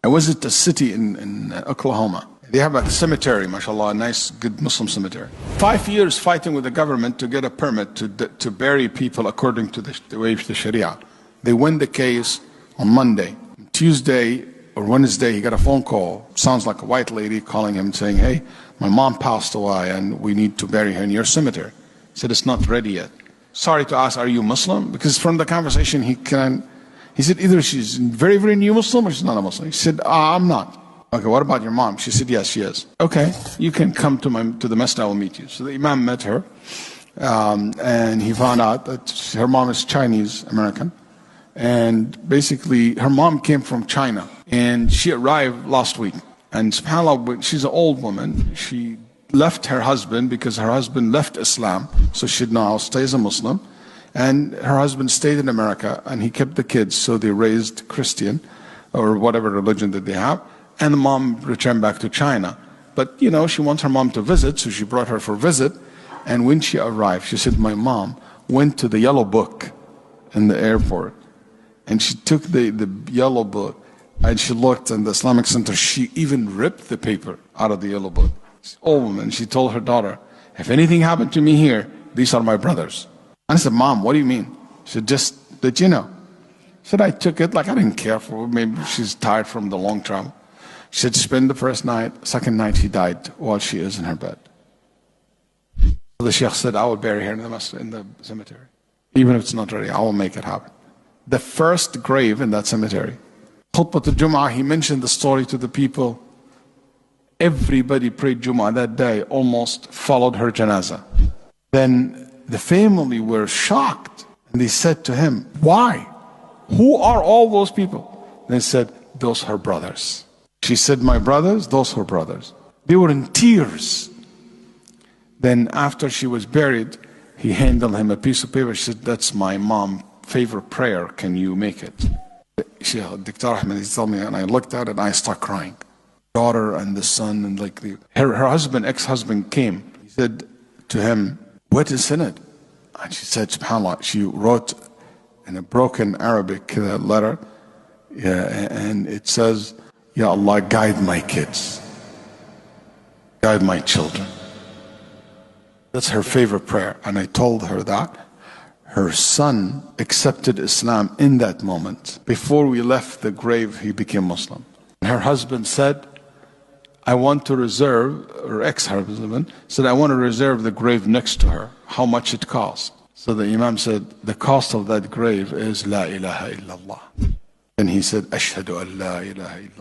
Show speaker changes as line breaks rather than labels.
I visited a city in Oklahoma. They have a cemetery, mashallah, a nice, good Muslim cemetery. 5 years fighting with the government to get a permit to bury people according to the way of the Sharia. They win the case on Monday. Tuesday or Wednesday, he got a phone call. Sounds like a white lady calling him saying, hey, my mom passed away and we need to bury her in your cemetery. He said, it's not ready yet. Sorry to ask, are you Muslim? Because from the conversation, he said, either she's very, very new Muslim or she's not a Muslim. He said, I'm not. Okay, what about your mom? She said, yes, she is. Okay, you can come to the masjid, I will meet you. So the Imam met her, and he found out that her mom is Chinese American. And basically, her mom came from China, and she arrived last week. And subhanAllah, she's an old woman. She left her husband because her husband left Islam, so she now stays a Muslim. And her husband stayed in America, and he kept the kids, so they raised Christian, or whatever religion that they have. And the mom returned back to China. But, you know, she wants her mom to visit, so she brought her for a visit. And when she arrived, she said, my mom went to the yellow book in the airport. And she took the yellow book, and she looked in the Islamic Center. She even ripped the paper out of the yellow book. She's an old woman. She told her daughter, if anything happened to me here, these are my brothers. And I said, Mom, what do you mean? She said, just that you know. She said, I took it like I didn't care for her. Maybe she's tired from the long travel. She said, spend the first night. Second night, she died while she is in her bed. So the Sheikh said, I will bury her in the cemetery. Even if it's not ready, I will make it happen. The first grave in that cemetery. Khutbah al-Jum'ah, he mentioned the story to the people. Everybody prayed Jum'ah that day, almost followed her janazah. Then the family were shocked, and they said to him, why? Who are all those people? They said, those are her brothers. She said, my brothers, those are her brothers. They were in tears. Then after she was buried, he handed him a piece of paper. She said, that's my mom's favorite prayer. Can you make it? Dr. Ahmed, he told me, and I looked at it and I started crying. Daughter and the son, and like her husband, ex-husband came. He said to him, what is in it? And she said, subhanAllah, she wrote in a broken Arabic letter, and it says, Ya Allah, guide my kids, guide my children. That's her favorite prayer. And I told her that. Her son accepted Islam in that moment. Before we left the grave, he became Muslim. And her husband said, I want to reserve, or ex-husband said, I want to reserve the grave next to her. How much it costs? So the Imam said, the cost of that grave is La ilaha illallah. And he said, Ashhadu an la ilaha illallah.